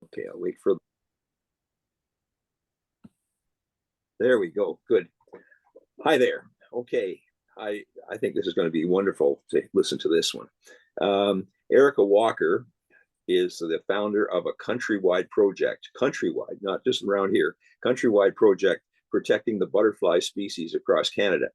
Okay, I'll wait for. There we go. Good. Hi there. Okay, I think this is going to be wonderful to listen to this one. Erica Walker is the founder of a countrywide project, countrywide, not just around here, countrywide project protecting the butterfly species across Canada.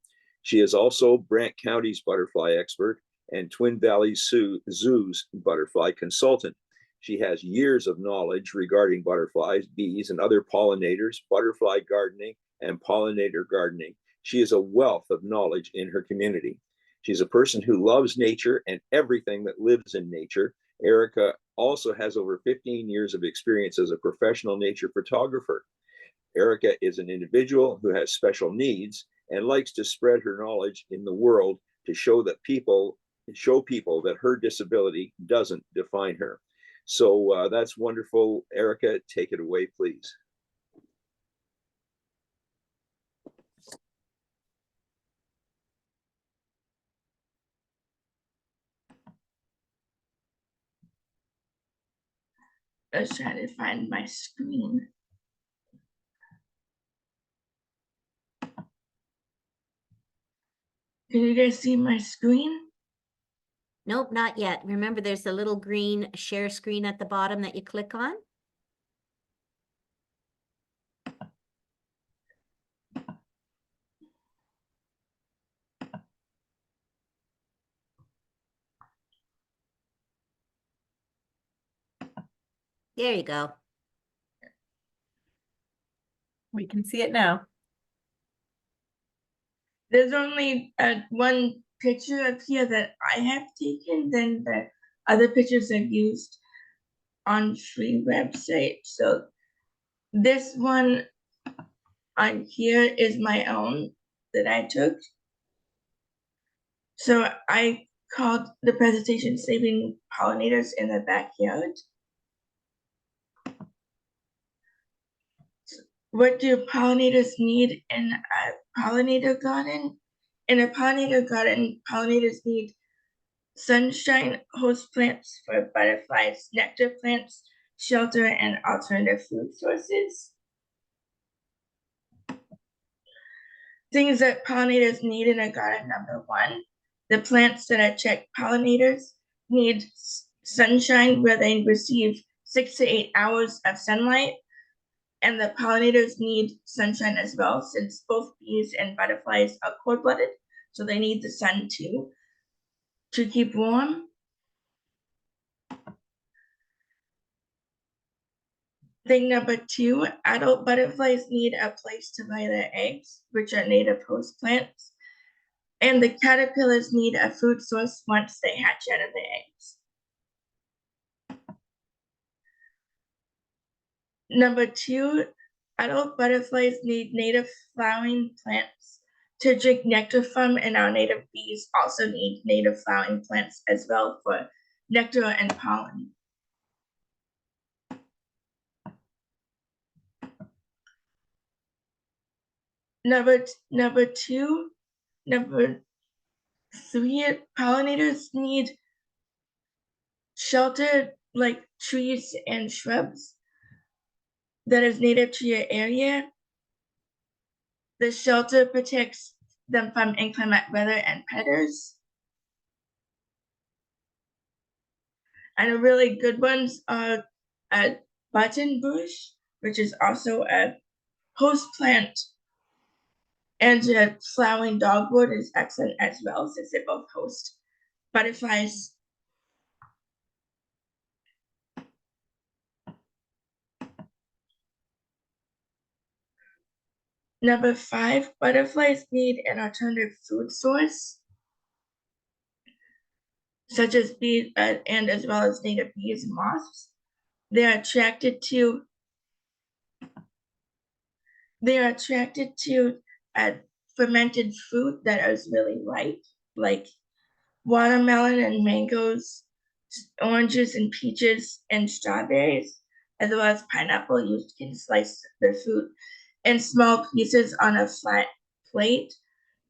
She is also Brant County's butterfly expert and Twin Valleys Zoo's butterfly consultant. She has years of knowledge regarding butterflies, bees, and other pollinators, butterfly gardening, and pollinator gardening. She is a wealth of knowledge in her community. She's a person who loves nature and everything that lives in nature. Erica also has over 15 years of experience as a professional nature photographer. Erica is an individual who has special needs and likes to spread her knowledge in the world to show people that her disability doesn't define her. So that's wonderful. Erica, take it away, please. Let's try to find my screen. Can you guys see my screen? Nope, not yet. Remember, there's a little green share screen at the bottom that you click on. There you go. We can see it now. There's only one picture up here that I have taken, then the other pictures I've used on free website. So this one on here is my own that I took. So I called the presentation Saving Pollinators in the Backyard. What do pollinators need in a pollinator garden? In a pollinator garden, pollinators need sunshine, host plants for butterflies, nectar plants, shelter, and alternative food sources. Things that pollinators need in a garden: number one, the plants that are check pollinators need sunshine where they receive 6 to 8 hours of sunlight. And the pollinators need sunshine as well, since both bees and butterflies are cold-blooded, so they need the sun too to keep warm. Thing number two, adult butterflies need a place to lay their eggs, which are native host plants. And the caterpillars need a food source once they hatch out of their eggs. Number two, adult butterflies need native flowering plants to drink nectar from, and our native bees also need native flowering plants as well for nectar and pollen. Number three, pollinators need shelter like trees and shrubs that is native to your area. The shelter protects them from inclement weather and predators. And really good ones are a button bush, which is also a host plant, and a flowering dogwood is excellent as well, since they both host butterflies. Number five, butterflies need an alternative food source, such as bees and as well as native bees and moths. They are attracted to fermented fruit that is really ripe, like watermelon and mangoes, oranges and peaches and strawberries, as well as pineapple. You can slice the fruit in small pieces on a flat plate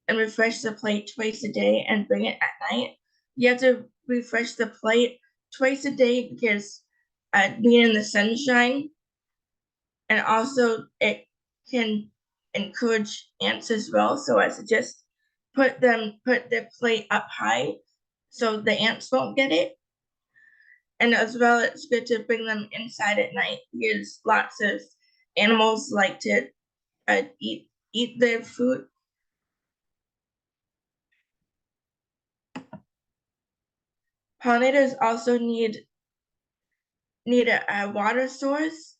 and refresh the plate twice a day and bring it at night. You have to refresh the plate twice a day because being in the sunshine, and also it can encourage ants as well. So I suggest put their plate up high so the ants won't get it. And as well, it's good to bring them inside at night because lots of animals like to eat their food. Pollinators also need a water source,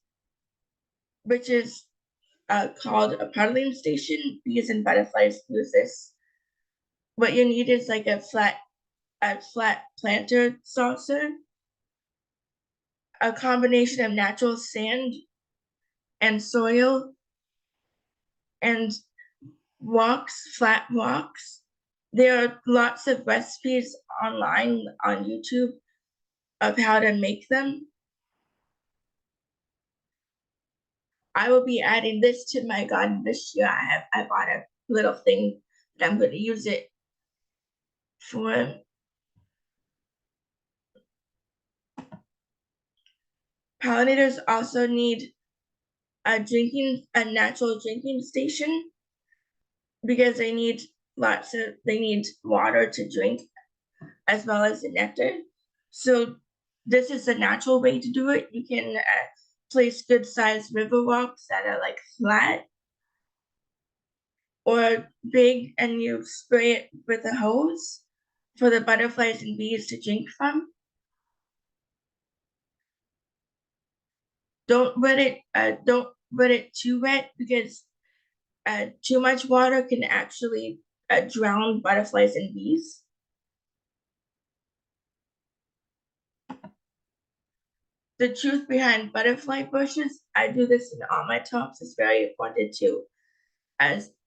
which is called a puddling station. Bees and butterflies use this. What you need is like a flat planter saucer, a combination of natural sand and soil, and flat walks. There are lots of recipes online on YouTube of how to make them. I will be adding this to my garden this year. I bought a little thing that I'm going to use it for. Pollinators also need a natural drinking station because they need water to drink as well as the nectar. So this is the natural way to do it. You can place good sized river walks that are like flat or big, and you spray it with a hose for the butterflies and bees to drink from. Don't wet it too wet because too much water can actually drown butterflies and bees. The truth behind butterfly bushes, I do this in all my talks. It's very important to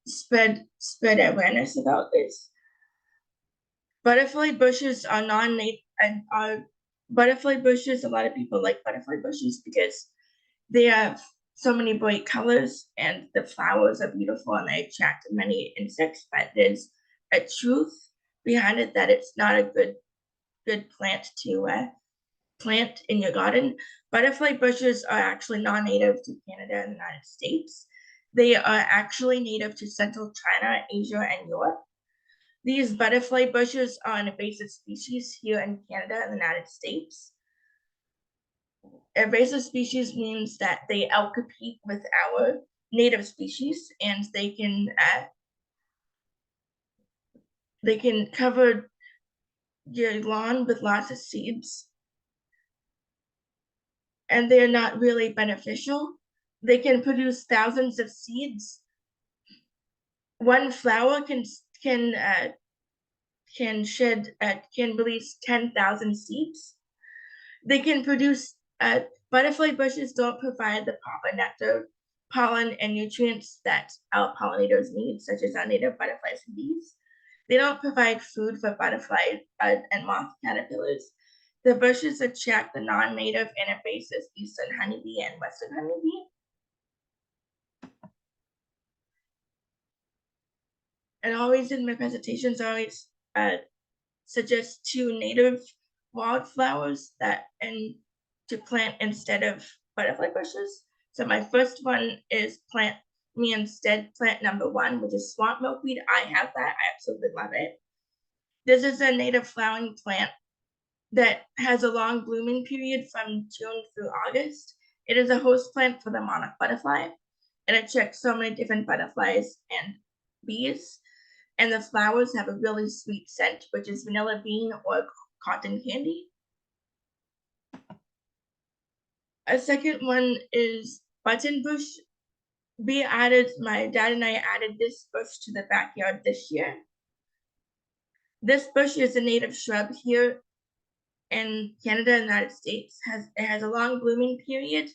spread awareness about this. Butterfly bushes are non-native and are butterfly bushes. A lot of people like butterfly bushes because they have so many bright colors and the flowers are beautiful and they attract many insects. But there's a truth behind it that it's not a good plant to plant in your garden. Butterfly bushes are actually non-native to Canada and the United States. They are actually native to Central China, Asia, and Europe. These butterfly bushes are an invasive species here in Canada and the United States. Invasive species means that they outcompete with our native species, and they can cover your lawn with lots of seeds, and they're not really beneficial. They can produce thousands of seeds. One flower can release 10,000 seeds. They can produce butterfly bushes don't provide the proper nectar, pollen, and nutrients that our pollinators need, such as our native butterflies and bees. They don't provide food for butterflies and moth caterpillars. The bushes attract the non-native and invasive eastern honeybee and western honeybee. And always in my presentations, I always suggest 2 native wildflowers to plant instead of butterfly bushes. So my first one is plant number 1, which is swamp milkweed. I have that. I absolutely love it. This is a native flowering plant that has a long blooming period from June through August. It is a host plant for the monarch butterfly, and it attracts so many different butterflies and bees. And the flowers have a really sweet scent, which is vanilla bean or cotton candy. A second one is button bush. My dad and I added this bush to the backyard this year. This bush is a native shrub here in Canada and the United States. It has a long blooming period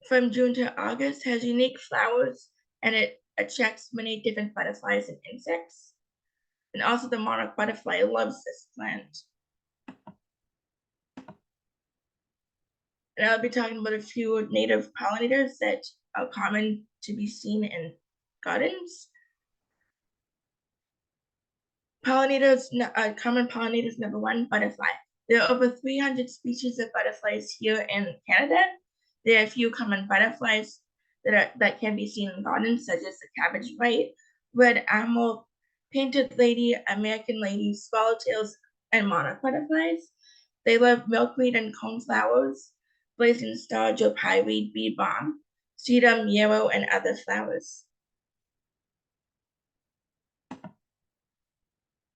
from June to August, has unique flowers, and it attracts many different butterflies and insects. And also the monarch butterfly loves this plant. And I'll be talking about a few native pollinators that are common to be seen in gardens. Common pollinators, number 1, butterfly. There are over 300 species of butterflies here in Canada. There are a few common butterflies that can be seen in gardens, such as the cabbage white, red owl, painted lady, American lady, swallowtails, and monarch butterflies. They love milkweed and coneflowers, blazing star, Joe pyeweed, bee balm, sedum, yarrow, and other flowers.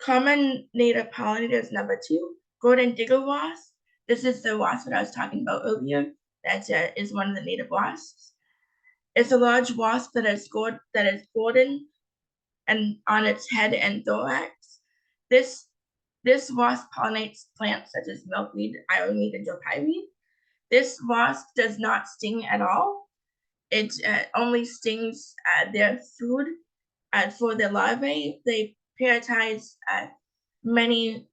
Common native pollinators number 2, golden digger wasp. This is the wasp that I was talking about earlier. That is one of the native wasps. It's a large wasp that is golden and on its head and thorax. This wasp pollinates plants such as milkweed, ironweed, and Joe pyeweed. This wasp does not sting at all. It only stings their food for their larvae. They parasitize many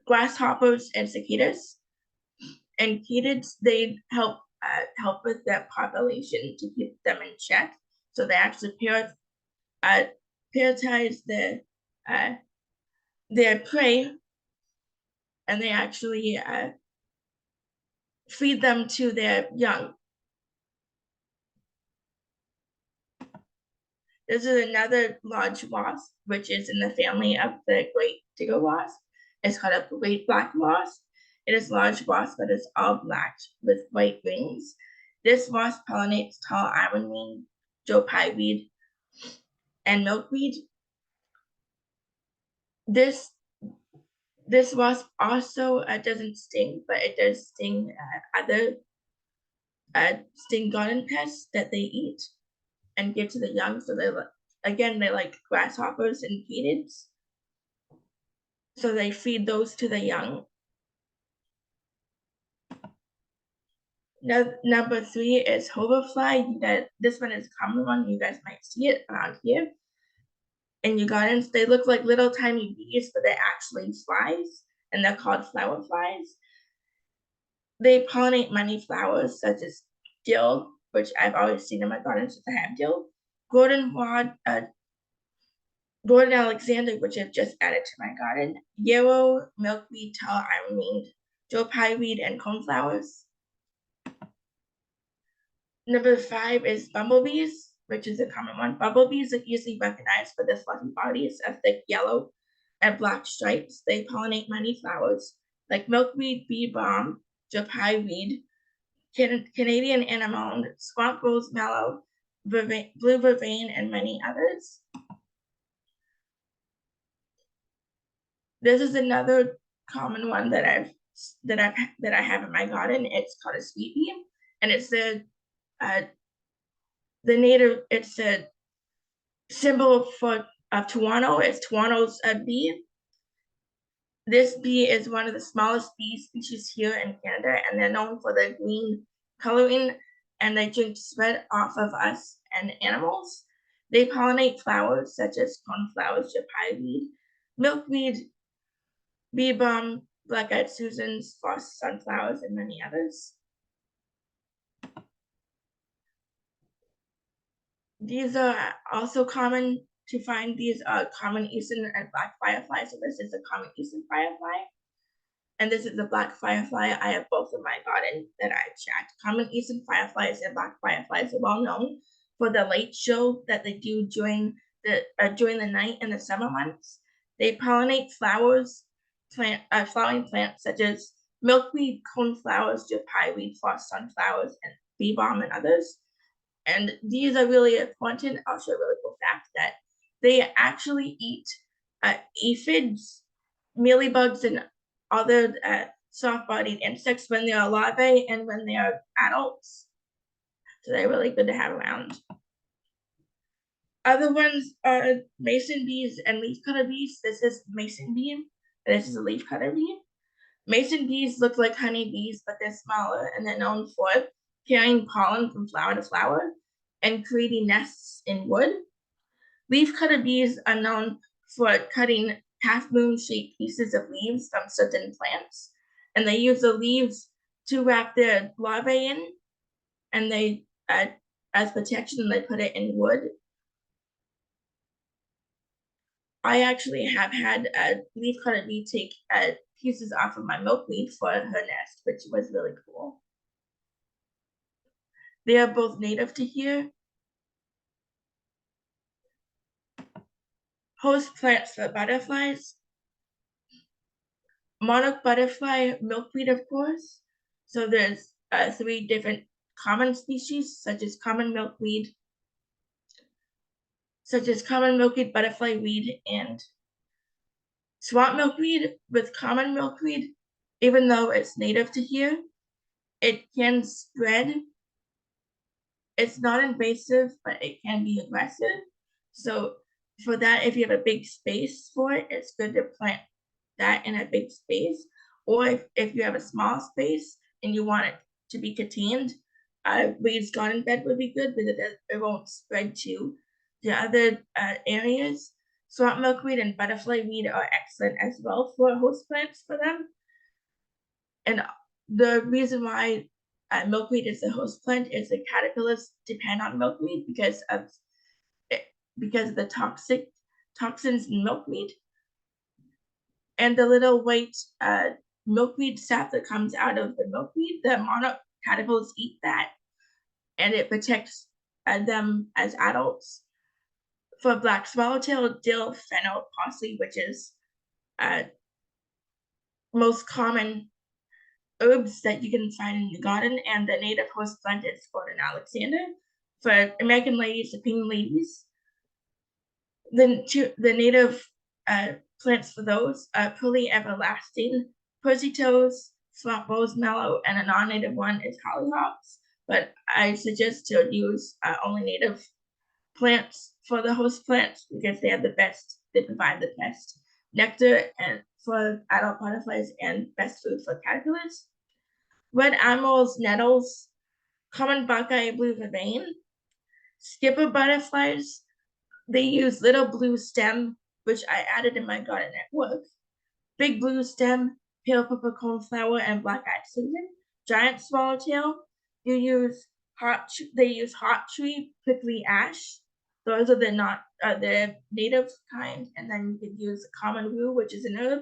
grasshoppers and cicadas. And catids, they help with their population to keep them in check. So they actually parasitize their prey, and they actually feed them to their young. This is another large wasp, which is in the family of the great digger wasp. It's called a great black wasp. It is a large wasp that is all black with white wings. This wasp pollinates tall ironweed, Joe pyeweed, and milkweed. This wasp also doesn't sting, but it does sting other sting garden pests that they eat and give to the young. So they like grasshoppers and catids. So they feed those to the young. Now, number 3 is hoverfly. This one is a common one. You guys might see it around here in your gardens. They look like little tiny bees, but they're actually flies, and they're called flower flies. They pollinate many flowers, such as dill, which I've always seen in my garden since I have dill, goldenrod, Gordon Alexander, which I've just added to my garden, yarrow, milkweed, tall ironweed, Joe pyeweed, and coneflowers. Number 5 is bumblebees, which is a common one. Bumblebees are easily recognized for their fluffy bodies of thick yellow and black stripes. They pollinate many flowers like milkweed, bee balm, Joe pyeweed, Canadian anemone, swamp rose mallow, blue vervain, and many others. This is another common one that I have in my garden. It's called a sweet bee, and it's the native. It's a symbol of Toronto. It's Toronto's bee. This bee is one of the smallest bee species here in Canada, and they're known for their green coloring, and they drink sweat off of us and animals. They pollinate flowers such as coneflowers, Joe pyeweed, milkweed, bee balm, black-eyed Susans, false sunflowers, and many others. These are also common to find. These are common eastern and black firefly. So this is a common eastern firefly, and this is a black firefly. I have both in my garden that I've checked. Common eastern fireflies and black fireflies are well known for the light show that they do during the night in the summer months. They pollinate flowers, flowering plants such as milkweed, coneflowers, Joe pyeweed, false sunflowers, and bee balm, and others. And these are really important. I'll show a really cool fact that they actually eat aphids, mealybugs, and other soft-bodied insects when they are larvae and when they are adults. So they're really good to have around. Other ones are mason bees and leafcutter bees. This is mason bee, and this is a leafcutter bee. Mason bees look like honeybees, but they're smaller, and they're known for carrying pollen from flower to flower and creating nests in wood. Leafcutter bees are known for cutting half-moon-shaped pieces of leaves from certain plants, and they use the leaves to wrap their larvae in, and they, as protection, they put it in wood. I actually have had a leafcutter bee take pieces off of my milkweed for her nest, which was really cool. They are both native to here. Host plants for butterflies. Monarch butterfly milkweed, of course. So there's 3 different common species, such as common milkweed, butterfly weed, and swamp milkweed. With common milkweed, even though it's native to here, it can spread. It's not invasive, but it can be aggressive. So for that, if you have a big space for it, it's good to plant that in a big space. Or if you have a small space and you want it to be contained, raised garden bed would be good because it won't spread to the other areas. Swamp milkweed and butterfly weed are excellent as well for host plants for them. And the reason why milkweed is a host plant is the caterpillars depend on milkweed because of the toxins in milkweed. And the little white milkweed sap that comes out of the milkweed, the monarch caterpillars eat that, and it protects them as adults. For black swallowtail, dill, fennel, parsley, which is most common herbs that you can find in the garden, and the native host plant is Gordon Alexander. For American ladies, the pink ladies. The native plants for those are Pearly Everlasting, Pussy Toes, Swamp Rose Mallow, and a non-native one is Hollyhocks. But I suggest to use only native plants for the host plants because they provide the best nectar and for adult butterflies and best food for caterpillars. Red amorals, nettles, common buckeye blue vervain, skipper butterflies. They use little blue stem, which I added in my garden at work. Big blue stem, pale purple coneflower, and black-eyed Susan. Giant swallowtail. They use hot tree, prickly ash. Those are the native kind, and then you could use common rue, which is an herb.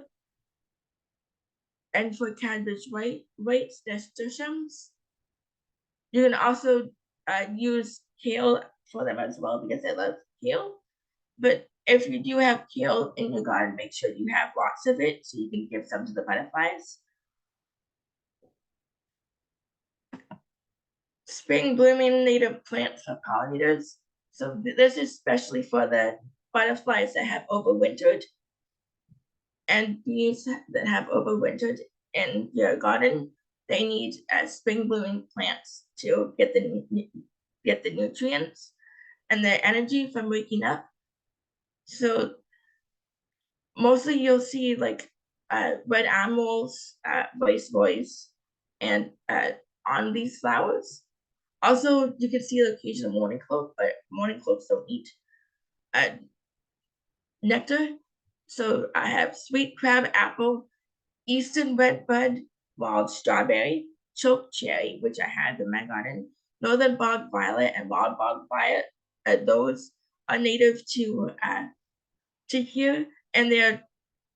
And for cabbage whites, nasturtiums. You can also use kale for them as well because I love kale. But if you do have kale in your garden, make sure you have lots of it so you can give some to the butterflies. Spring blooming native plants for pollinators. So this is especially for the butterflies that have overwintered and bees that have overwintered in your garden. They need spring blooming plants to get the nutrients and the energy from waking up. So mostly you'll see like red amorals, viceroys, and on these flowers. Also, you can see the occasional morning cloak, but morning cloaks don't eat nectar. So I have sweet crab apple, eastern redbud, wild strawberry, choke cherry, which I have in my garden, northern bog violet, and wild bog violet. Those are native to here, and they're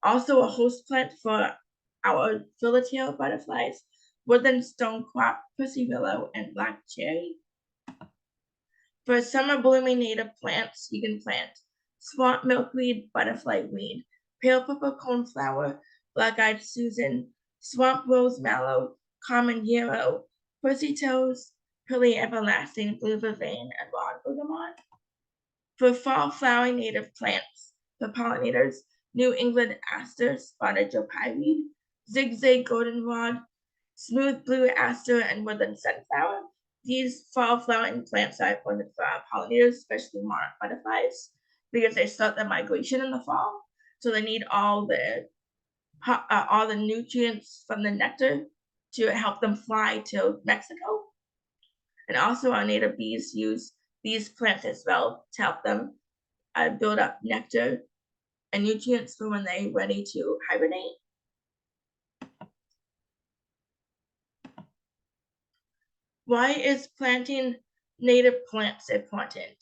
also a host plant for our fiddletail butterflies, woodland stonecrop, pussy willow, and black cherry. For summer blooming native plants, you can plant swamp milkweed, butterfly weed, pale purple coneflower, black-eyed Susan, swamp rose mallow, common yarrow, pussy toes, pearly everlasting, blue vervain, and wild bergamot. For fall flowering native plants, the pollinators, New England aster, spotted Joe Pye weed, zigzag goldenrod, smooth blue aster, and woodland sunflower. These fall flowering plants are important for our pollinators, especially monarch butterflies, because they start their migration in the fall. So they need all the nutrients from the nectar to help them fly to Mexico. And also our native bees use these plants as well to help them build up nectar and nutrients for when they're ready to hibernate. Why is planting native plants important?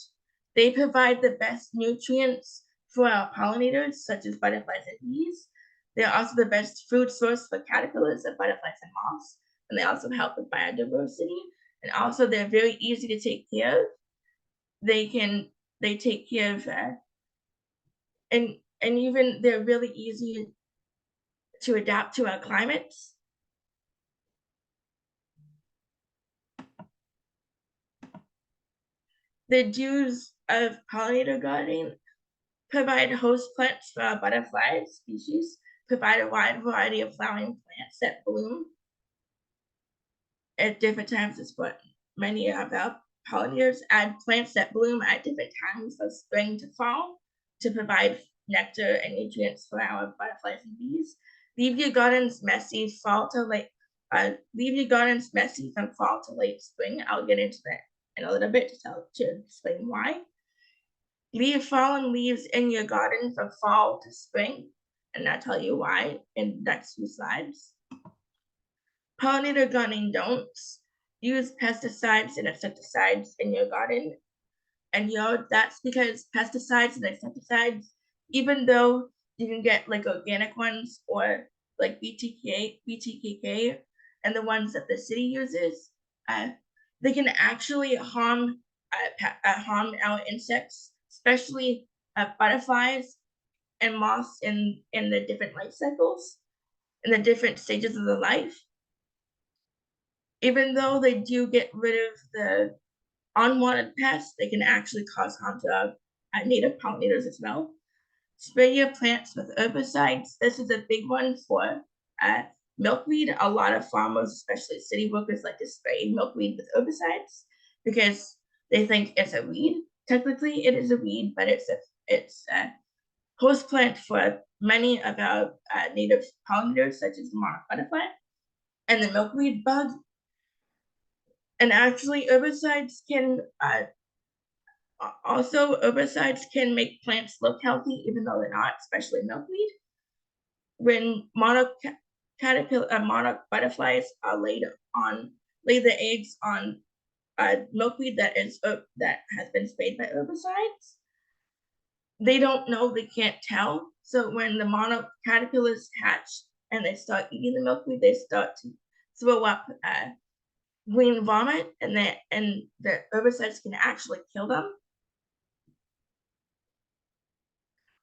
They provide the best nutrients for our pollinators, such as butterflies and bees. They're also the best food source for caterpillars and butterflies and moths, and they also help with biodiversity. And also, they're very easy to take care of. They take care of, and even they're really easy to adapt to our climates. The dues of pollinator gardening provide host plants for our butterfly species, provide a wide variety of flowering plants that bloom at different times of spring. Many of our pollinators add plants that bloom at different times of spring to fall to provide nectar and nutrients for our butterflies and bees. Leave your gardens messy from fall to late spring. I'll get into that in a little bit to explain why. Leave fallen leaves in your garden from fall to spring, and I'll tell you why in the next few slides. Pollinator gardening don'ts. Use pesticides and insecticides in your garden. And that's because pesticides and insecticides, even though you can get like organic ones or like BTKK, and the ones that the city uses, they can actually harm our insects, especially butterflies and moths in the different life cycles, in the different stages of their life. Even though they do get rid of the unwanted pests, they can actually cause harm to our native pollinators as well. Spray your plants with herbicides. This is a big one for milkweed. A lot of farmers, especially city workers, like to spray milkweed with herbicides because they think it's a weed. Technically, it is a weed, but it's a host plant for many of our native pollinators, such as the monarch butterfly and the milkweed bug. And actually, herbicides can make plants look healthy, even though they're not, especially milkweed. When monarch butterflies lay the eggs on milkweed that has been sprayed by herbicides, they don't know, they can't tell. So when the monarch caterpillars hatch and they start eating the milkweed, they start to throw up green vomit, and the herbicides can actually kill them.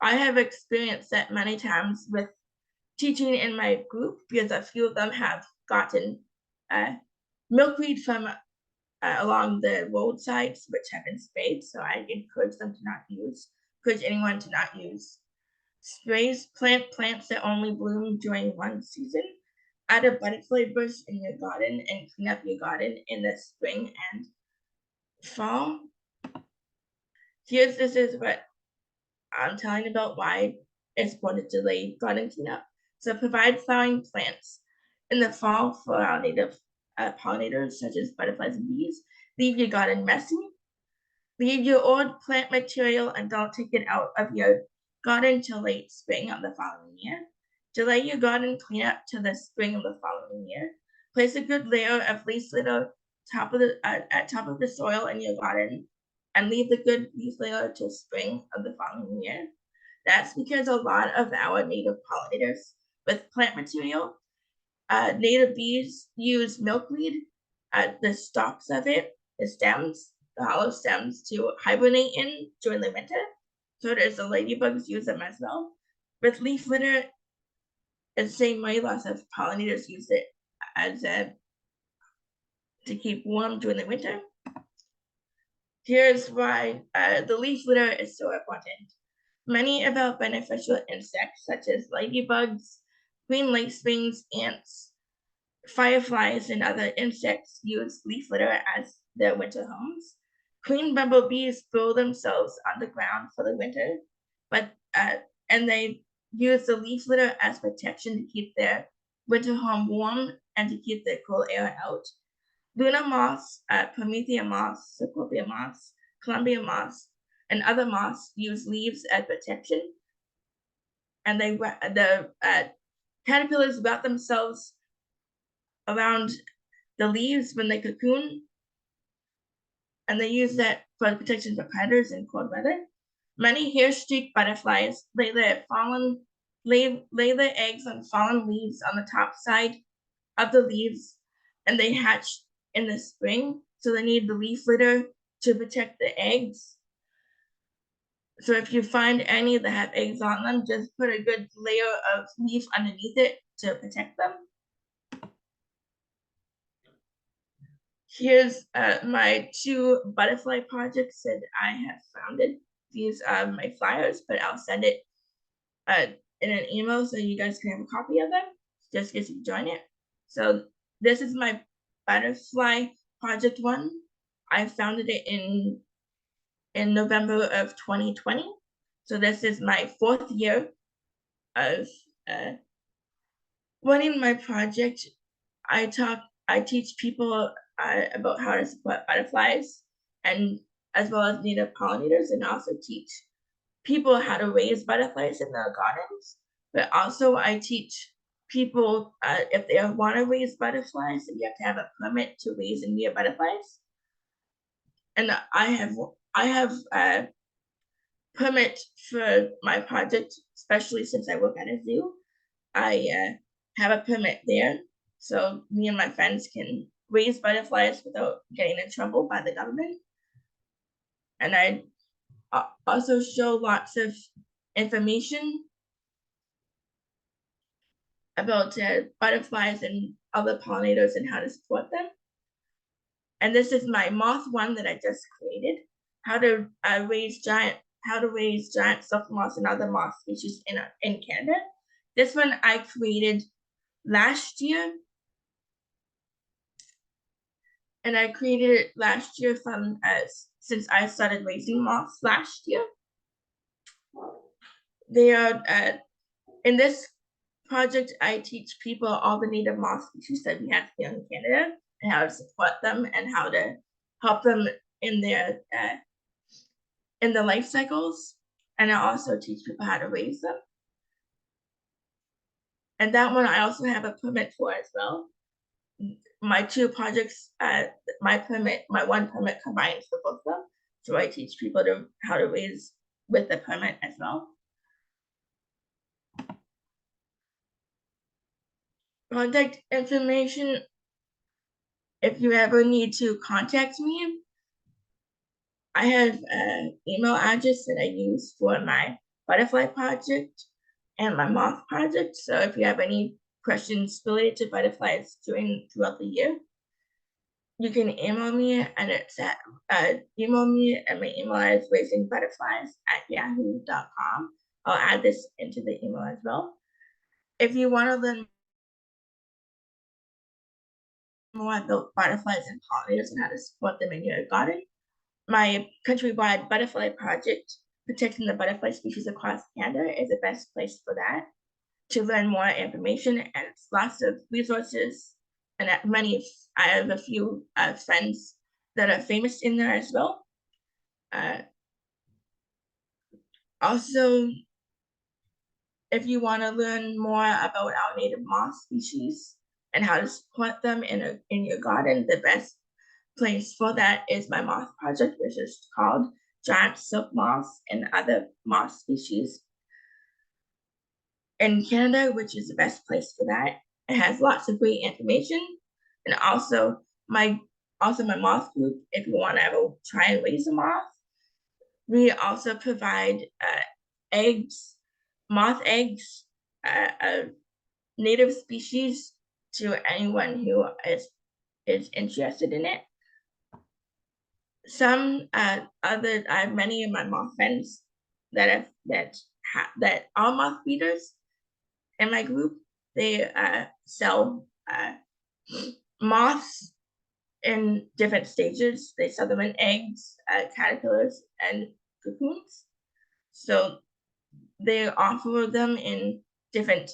I have experienced that many times with teaching in my group because a few of them have gotten milkweed from along the roadsides which have been sprayed. So I encourage anyone to not use sprays. Plant plants that only bloom during one season. Add a butterfly bush in your garden and clean up your garden in the spring and fall. This is what I'm telling about why it's important to delay garden cleanup. So provide flowering plants in the fall for our native pollinators, such as butterflies and bees. Leave your garden messy. Leave your old plant material and don't take it out of your garden till late spring of the following year. Delay your garden cleanup to the spring of the following year. Place a good layer of leaf litter at top of the soil in your garden, and leave the good leaf layer till spring of the following year. That's because a lot of our native pollinators with plant material, native bees use milkweed, the stalks of it, the stems, the hollow stems, to hibernate in during the winter. So does the ladybugs use them as well. With leaf litter, it's the same way. Lots of pollinators use it as to keep warm during the winter. Here's why the leaf litter is so important. Many of our beneficial insects, such as ladybugs, green lacewings, ants, fireflies, and other insects, use leaf litter as their winter homes. Queen bumblebees throw themselves on the ground for the winter, and they use the leaf litter as protection to keep their winter home warm and to keep the cool air out. Luna moths, Promethea moths, Cecropia moths, Columbia moths, and other moths use leaves as protection, and the caterpillars wrap themselves around the leaves when they cocoon, and they use that for protection from predators in cold weather. Many hair-streaked butterflies lay their fallen lay the eggs on fallen leaves on the top side of the leaves, and they hatch in the spring. So they need the leaf litter to protect the eggs. So if you find any that have eggs on them, just put a good layer of leaf underneath it to protect them. Here's my 2 butterfly projects that I have founded. These are my flyers, but I'll send it in an email so you guys can have a copy of them, just in case you join it. So this is my butterfly project 1. I founded it in November of 2020. So this is my 4th year of running my project. I teach people about how to support butterflies, and as well as native pollinators, and also teach people how to raise butterflies in their gardens. But also I teach people if they want to raise butterflies, you have to have a permit to raise and rear butterflies. And I have a permit for my project, especially since I work at a zoo. I have a permit there, so me and my friends can raise butterflies without getting in trouble by the government. And I also show lots of information about butterflies and other pollinators and how to support them. And this is my moth 1 that I just created, how to raise giant silk moths and other moth species in Canada. This one I created last year, and I created it last year from since I started raising moths last year. They are in this project, I teach people all the native moth species that we have here in Canada, and how to support them and how to help them in their life cycles. And I also teach people how to raise them. And that one I also have a permit for as well. My 2 projects, my 1 permit combines for both of them. So I teach people how to raise with the permit as well. Contact information, if you ever need to contact me, I have an email address that I use for my butterfly project and my moth project. So if you have any questions related to butterflies throughout the year, you can email me, and it's at my email is raisingbutterflies@yahoo.com. I'll add this into the email as well. If you want to learn more about butterflies and pollinators and how to support them in your garden, my countrywide butterfly project, protecting the butterfly species across Canada, is the best place for that. To learn more information, and it's lots of resources, and I have a few friends that are famous in there as well. Also, if you want to learn more about our native moth species and how to support them in your garden, the best place for that is my moth project, which is called Giant Silk Moths and Other Moth Species in Canada, which is the best place for that. It has lots of great information, and also my moth group. If you want to ever try and raise a moth, we also provide eggs, moth eggs, native species to anyone who is interested in it. I have many of my moth friends that are moth breeders in my group. They sell moths in different stages. They sell them in eggs, caterpillars, and cocoons. So they offer them in different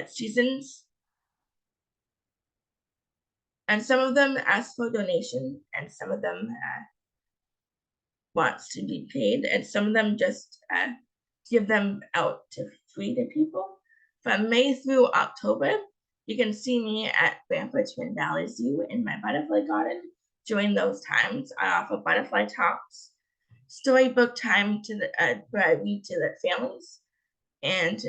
seasons. And some of them ask for donation, and some of them wants to be paid, and some of them just give them out free to people. From May through October, you can see me at Brantford Twin Valley Zoo in my butterfly garden. During those times, I offer butterfly talks, storybook time where I read to the families, And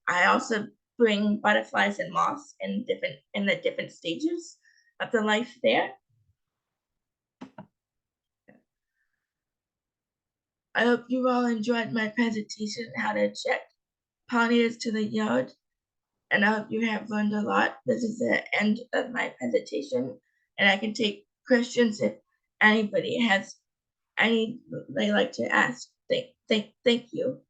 I also bring butterflies and moths in the different stages of the life there. I hope you all enjoyed my presentation on how to check pollinators to the yard, and I hope you have learned a lot. This is the end of my presentation, and I can take questions if anybody has any they like to ask. Thank you.